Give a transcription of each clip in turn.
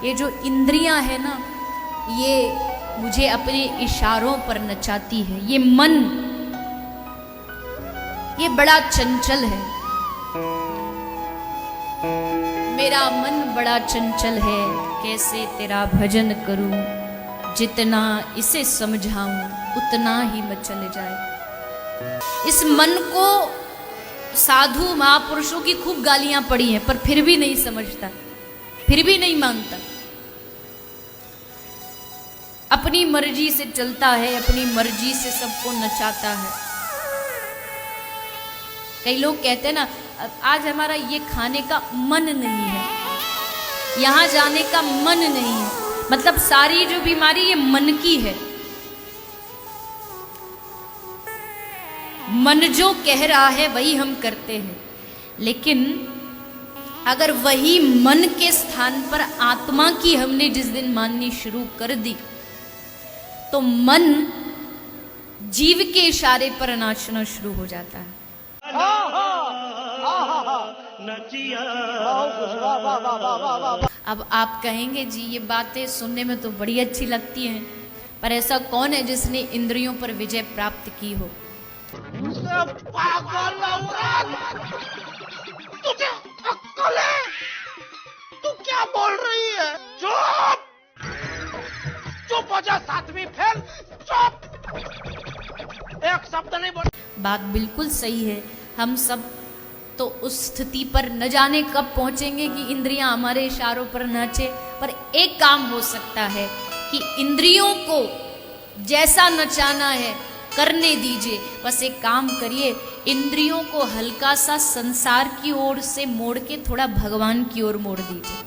ये जो इंद्रियां है ना, ये मुझे अपने इशारों पर नचाती है। ये मन, ये बड़ा चंचल है, मेरा मन बड़ा चंचल है, कैसे तेरा भजन करूं, जितना इसे समझाऊं उतना ही मचल जाए। इस मन को साधु महापुरुषों की खूब गालियां पड़ी हैं, पर फिर भी नहीं समझता, फिर भी नहीं मानता, अपनी मर्जी से चलता है, अपनी मर्जी से सबको नचाता है। कई लोग कहते हैं ना, आज हमारा ये खाने का मन नहीं है, यहां जाने का मन नहीं है, मतलब सारी जो बीमारी ये मन की है। मन जो कह रहा है वही हम करते हैं, लेकिन अगर वही मन के स्थान पर आत्मा की हमने जिस दिन माननी शुरू कर दी, तो मन जीव के इशारे पर नाचना शुरू हो जाता है। अब आप कहेंगे जी ये बातें सुनने में तो बड़ी अच्छी लगती हैं, पर ऐसा कौन है जिसने इंद्रियों पर विजय प्राप्त की हो? तुझे अक्ल है? तू क्या बोल रही है? चुप चुप हो जा, सातवीं फेल, चुप, एक शब्द नहीं बोल। बात बिल्कुल सही है। हम सब तो उस स्थिति पर न जाने कब पहुंचेंगे कि इंद्रियां हमारे इशारों पर नाचे, पर एक काम हो सकता है कि इंद्रियों को जैसा नचाना है करने दीजिए। बस एक काम करिए, इंद्रियों को हल्का सा संसार की ओर से मोड़ के थोड़ा भगवान की ओर मोड़ दीजिए।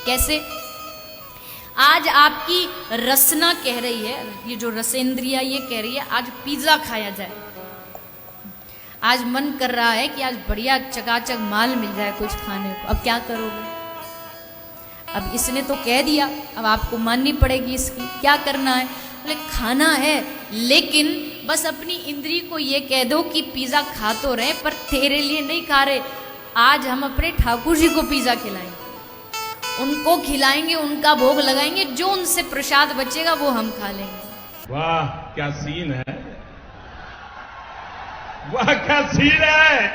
कैसे? आज आपकी रसना कह रही है, ये जो रसेंद्रिया ये कह रही है आज पिज्जा खाया जाए, आज मन कर रहा है कि आज बढ़िया चकाचक माल मिल जाए कुछ खाने को। अब क्या करोगे? अब इसने तो कह दिया, अब आपको माननी पड़ेगी इसकी। क्या करना है? बोले खाना है, लेकिन बस अपनी इंद्री को ये कह दो कि पिज्जा खा तो रहे पर तेरे लिए नहीं खा रहे, आज हम अपने ठाकुर जी को पिज्जा खिलाएंगे, उनको खिलाएंगे, उनका भोग लगाएंगे, जो उनसे प्रसाद बचेगा वो हम खा लेंगे। वाह क्या सीन है, वाह क्या सीन है।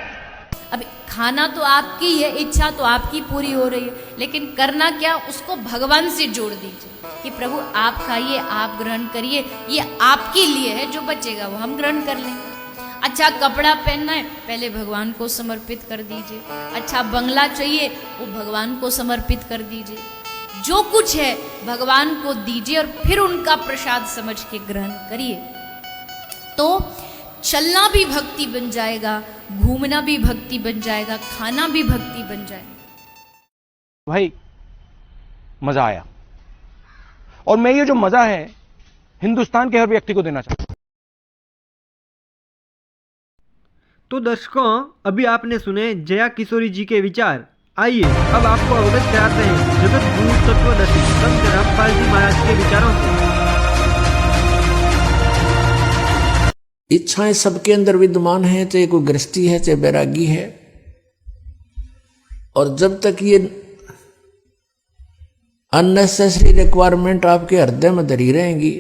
अब खाना तो आपकी है, इच्छा तो आपकी पूरी हो रही है, लेकिन करना क्या? उसको भगवान से जोड़ दीजिए कि प्रभु आप खाइए, आप ग्रहण करिए, ये आपके लिए है, जो बचेगा वो हम ग्रहण कर लेंगे। अच्छा कपड़ा पहनना है, पहले भगवान को समर्पित कर दीजिए। अच्छा बंगला चाहिए, वो भगवान को समर्पित कर दीजिए। जो कुछ है भगवान को दीजिए और फिर उनका प्रसाद समझ के ग्रहण करिए, तो चलना भी भक्ति बन जाएगा, घूमना भी भक्ति बन जाएगा, खाना भी भक्ति बन जाएगा। भाई मजा आया, और मैं ये जो मजा है हिंदुस्तान के हर व्यक्ति को देना चाहता हूं। तो दर्शकों, अभी आपने सुने जया किशोरी जी के विचार। आइए अब आपको अवगत कराते हैं जगत गुरु तत्वदर्शी संत रामपाल जी महाराज के विचारों से। इच्छाएं सबके अंदर विद्यमान है, चाहे कोई गृहस्थी है चाहे बैरागी है, और जब तक ये अननेसेसरी रिक्वायरमेंट आपके हृदय में धरी रहेंगी,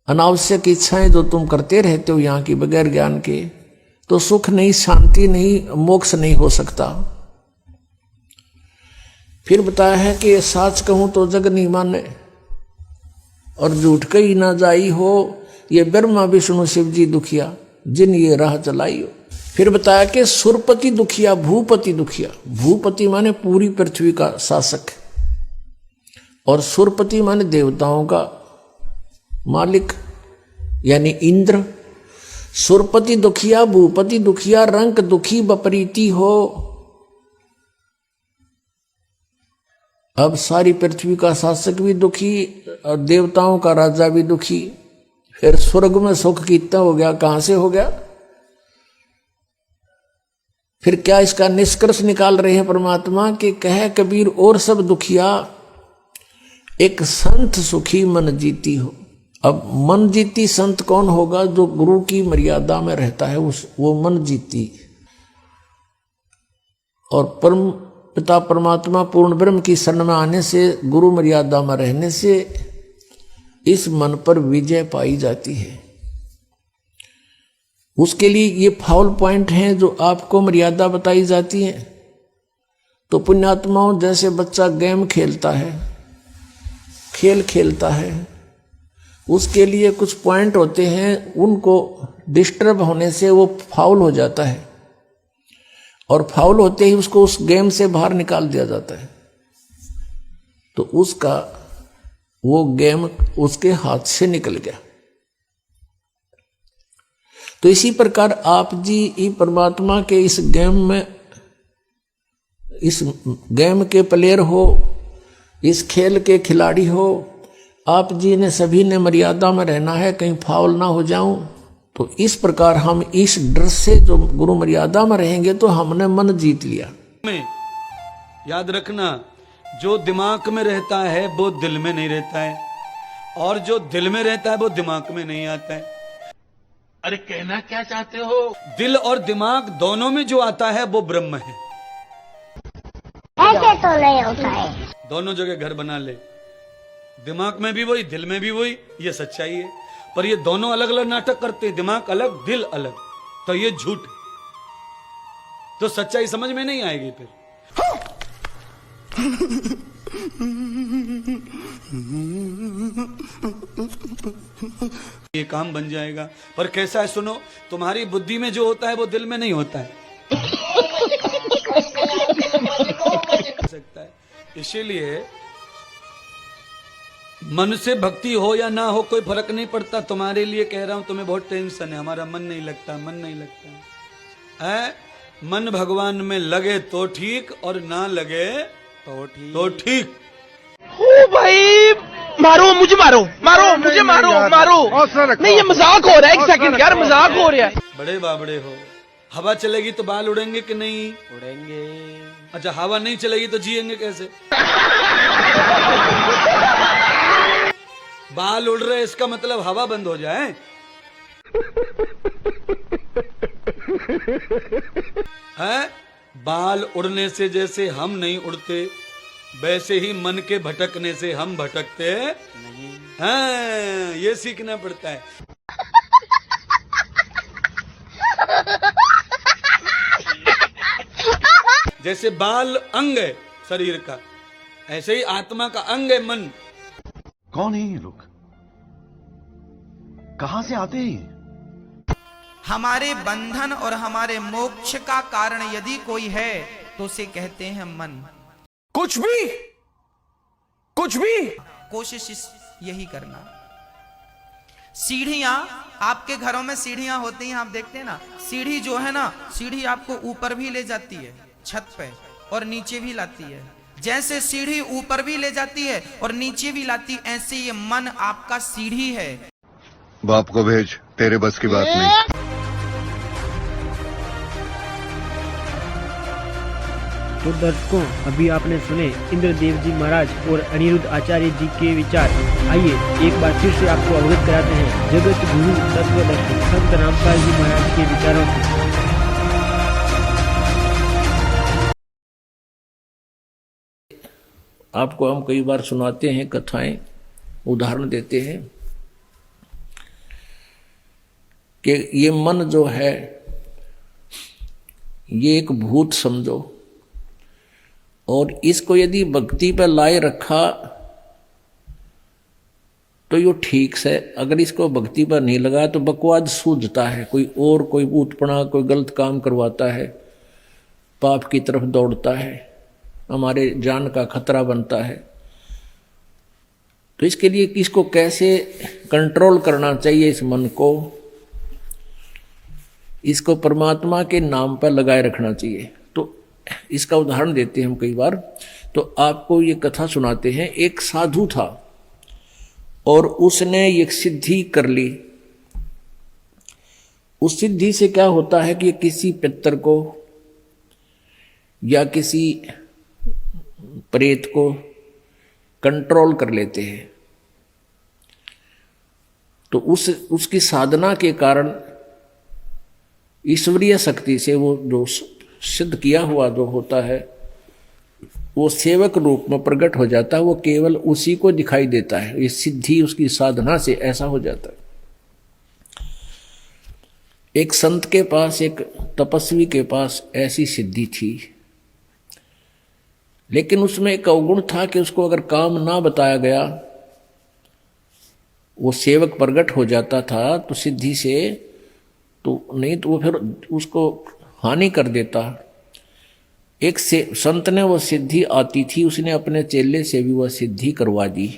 अनावश्यक इच्छाएं जो तुम करते रहते हो यहाँ की बगैर ज्ञान के, तो सुख नहीं, शांति नहीं, मोक्ष नहीं हो सकता। फिर बताया है कि साच कहूं तो जग नहीं माने, और झूठ कही ना जाई हो, ये ब्रह्मा विष्णु शिव जी दुखिया जिन ये राह चलाई हो। फिर बताया कि सुरपति दुखिया भूपति दुखिया, भूपति माने पूरी पृथ्वी का शासक, और सुरपति माने देवताओं का मालिक यानी इंद्र। सुरपति दुखिया भूपति दुखिया, रंक दुखी बपरीति हो। अब सारी पृथ्वी का शासक भी दुखी और देवताओं का राजा भी दुखी। फिर स्वर्ग में सुख कितना हो गया, कहां से हो गया? फिर क्या इसका निष्कर्ष निकाल रहे हैं परमात्मा कि कहे कबीर और सब दुखिया, एक संत सुखी मन जीती हो। अब मन जीती संत कौन होगा? जो गुरु की मर्यादा में रहता है, वो मन जीती। और परम पिता परमात्मा पूर्ण ब्रह्म की शरण में आने से, गुरु मर्यादा में रहने से इस मन पर विजय पाई जाती है। उसके लिए ये फाउल पॉइंट हैं जो आपको मर्यादा बताई जाती है। तो पुण्यात्माओं, जैसे बच्चा गेम खेलता है, खेल खेलता है, उसके लिए कुछ पॉइंट होते हैं, उनको डिस्टर्ब होने से वो फाउल हो जाता है और फाउल होते ही उसको उस गेम से बाहर निकाल दिया जाता है। तो उसका वो गेम उसके हाथ से निकल गया। तो इसी प्रकार आप जी परमात्मा के इस गेम में, इस गेम के प्लेयर हो, इस खेल के खिलाड़ी हो, आप जी ने सभी ने मर्यादा में रहना है, कहीं फाउल ना हो जाऊं। तो इस प्रकार हम इस डर से जो गुरु मर्यादा में रहेंगे तो हमने मन जीत लिया। में याद रखना, जो दिमाग में रहता है वो दिल में नहीं रहता है, और जो दिल में रहता है वो दिमाग में नहीं आता है। अरे कहना क्या चाहते हो? दिल और दिमाग दोनों में जो आता है वो ब्रह्म है। ऐसे तो नहीं होता है। दोनों जगह घर बना ले, दिमाग में भी वही, दिल में भी वही, ये सच्चाई है। पर ये दोनों अलग अलग नाटक करते हैं, दिमाग अलग दिल अलग, तो ये झूठ है। तो सच्चाई समझ में नहीं आएगी फिर। ये काम बन जाएगा। पर कैसा है सुनो, तुम्हारी बुद्धि में जो होता है वो दिल में नहीं होता है। सकता है। इसीलिए मन से भक्ति हो या ना हो कोई फर्क नहीं पड़ता। तुम्हारे लिए कह रहा हूं, तुम्हें बहुत टेंशन है, हमारा मन नहीं लगता, मन नहीं लगता है। मन भगवान में लगे तो ठीक, और ना लगे तो ठीक। ओ भाई, मारो मुझे, मारो मारो मुझे, मारो मारो। नहीं, ये मजाक हो रहा है। एक सेकंड यार, मजाक हो रहा है। बड़े बाबड़े हो, हवा चलेगी तो बाल उड़ेंगे कि नहीं? उड़ेंगे। अच्छा, हवा नहीं चलेगी तो जिएंगे कैसे? बाल उड़ रहे, इसका मतलब हवा बंद हो जाए। है? बाल उड़ने से जैसे हम नहीं उड़ते, वैसे ही मन के भटकने से हम भटकते नहीं हैं। ये सीखना पड़ता है। जैसे बाल अंग है शरीर का, ऐसे ही आत्मा का अंग है मन। कौन है ये लोग? कहां से आते हैं? हमारे बंधन और हमारे मोक्ष का कारण यदि कोई है तो उसे कहते हैं मन। कुछ भी कोशिश यही करना। सीढ़ियां, आपके घरों में सीढ़ियां होती हैं, आप देखते हैं ना। सीढ़ी जो है ना, सीढ़ी आपको ऊपर भी ले जाती है छत पे, और नीचे भी लाती है। जैसे सीढ़ी ऊपर भी ले जाती है और नीचे भी लाती, ऐसे ये मन आपका सीढ़ी है। बाप को भेज, तेरे बस की बात नहीं। तो दर्शकों, अभी आपने सुने इंद्रदेव जी महाराज और अनिरुद्ध आचार्य जी के विचार। आइए एक बार फिर से आपको अवगत कराते हैं जगत गुरु तत्वदर्शी संत रामपाल जी महाराज के विचारों से। आपको हम कई बार सुनाते हैं कथाएं, उदाहरण देते हैं कि ये मन जो है, ये एक भूत समझो, और इसको यदि भक्ति पर लाए रखा तो ये ठीक से, अगर इसको भक्ति पर नहीं लगा तो बकवाद सूझता है, कोई और कोई भूतपना, कोई गलत काम करवाता है, पाप की तरफ दौड़ता है, हमारे जान का खतरा बनता है। तो इसके लिए इसको कैसे कंट्रोल करना चाहिए, इस मन को, इसको परमात्मा के नाम पर लगाए रखना चाहिए। तो इसका उदाहरण देते हैं हम कई बार। तो आपको ये कथा सुनाते हैं। एक साधु था और उसने एक सिद्धि कर ली। उस सिद्धि से क्या होता है कि किसी पितर को या किसी प्रेत को कंट्रोल कर लेते हैं। तो उसकी साधना के कारण ईश्वरीय शक्ति से वो जो सिद्ध किया हुआ जो होता है वो सेवक रूप में प्रकट हो जाता है, वो केवल उसी को दिखाई देता है। ये सिद्धि उसकी साधना से ऐसा हो जाता है। एक संत के पास, एक तपस्वी के पास ऐसी सिद्धि थी, लेकिन उसमें एक अवगुण था कि उसको अगर काम ना बताया गया, वो सेवक प्रकट हो जाता था तो सिद्धि से, तो नहीं तो वो फिर उसको हानि कर देता। एक संत ने वो सिद्धि आती थी, उसने अपने चेले से भी वह सिद्धि करवा दी,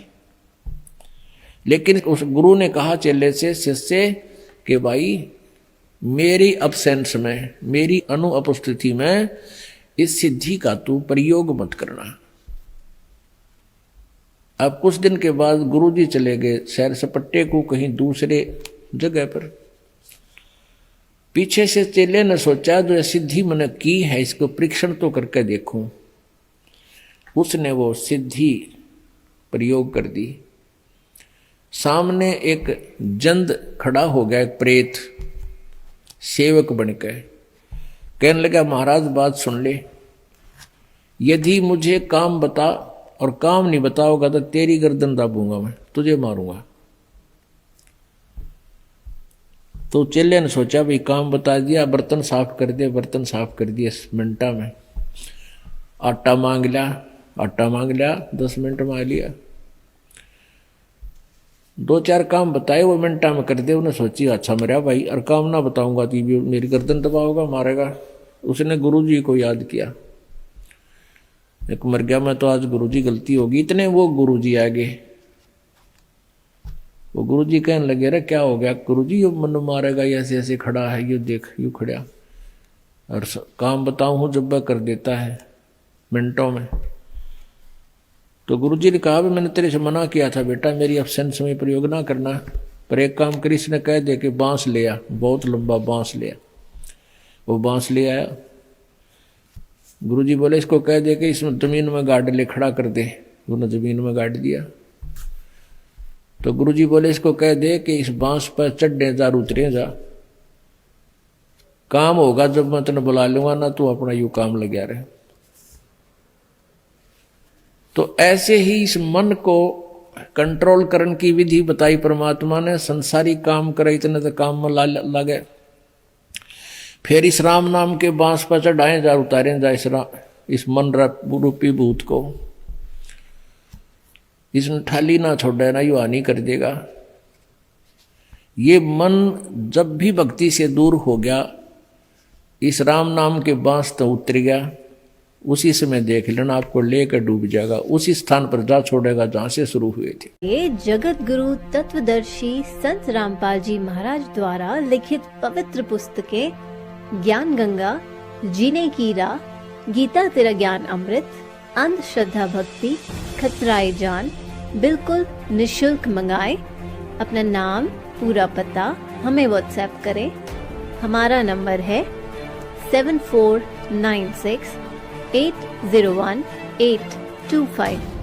लेकिन उस गुरु ने कहा चेले से, शिष्य कि भाई मेरी अब्सेंस में, मेरी अनुपस्थिति में इस सिद्धि का तू प्रयोग मत करना। अब कुछ दिन के बाद गुरुजी चले गए सैर सपट्टे को कहीं दूसरे जगह पर। पीछे से चेले ने सोचा जो सिद्धि मैंने की है इसको परीक्षण तो करके देखूं। उसने वो सिद्धि प्रयोग कर दी। सामने एक जंद खड़ा हो गया, एक प्रेत सेवक बनकर, कहने लगा महाराज बात सुन ले, यदि मुझे काम बता और काम नहीं बताओगा तो तेरी गर्दन दाबूंगा, मैं तुझे मारूंगा। तो चेले ने सोचा भाई काम बता दिया, बर्तन साफ कर दिया, बर्तन साफ कर दिया मिनटा में। आटा मांग लिया 10 मिनट में आ लिया। 2-4 काम बताए वो मिनटा में कर दे। उन्हें सोची अच्छा मेरा भाई, और काम ना बताऊंगा तो भी मेरी गर्दन दबाओगा, मारेगा। उसने गुरुजी को याद किया, एक मर गया मैं तो आज गुरुजी गलती होगी। इतने वो गुरुजी आ गए। वो गुरुजी कहने लगे रे क्या हो गया गुरुजी, ये मन मारेगा, ऐसे ऐसे खड़ा है, ये देख यूं खड़ा, और काम बताऊं हूं जब कर देता है मिनटों में। तो गुरुजी ने कहा मैंने तेरे से मना किया था बेटा, मेरी एब्सेंस में प्रयोग ना करना, पर एक काम करी। इसने कह दे कि बांस ले आ, बहुत लंबा बांस ले आ। वो बांस ले आया। गुरुजी बोले इसको कह दे कि इसमें जमीन में गाड़ ले, खड़ा कर दे। उन्होंने जमीन में गाड़ दिया। तो गुरुजी बोले इसको कह दे कि इस बांस पर चढ़े जा, उतरे जा, काम होगा जब मैं तेने बुला लूंगा ना, तू अपना यूं काम लगा रहे। तो ऐसे ही इस मन को कंट्रोल करने की विधि बताई परमात्मा ने। संसारी काम करे इतने तो काम में लगे, फिर इस राम नाम के बांस पर चढ़ाए जा, उतारे जा इस मन रूपी भूत को। इसमें ठाली ना छोड़े ना, यू हानि कर देगा। ये मन जब भी भक्ति से दूर हो गया, इस राम नाम के बांस तो उतर गया, उसी समय देख लेना आपको लेकर डूब जाएगा, उसी स्थान पर जा छोड़ेगा जहाँ से शुरू हुए थे। ये जगत गुरु तत्वदर्शी संत रामपाल जी महाराज द्वारा लिखित पवित्र पुस्तकें ज्ञान गंगा, जीने की राह, गीता तेरा ज्ञान अमृत, अंधश्रद्धा भक्ति, खतराए जान बिल्कुल निशुल्क मंगाए। अपना नाम पूरा पता हमें व्हाट्सएप करें। हमारा नंबर है 7496 801 825।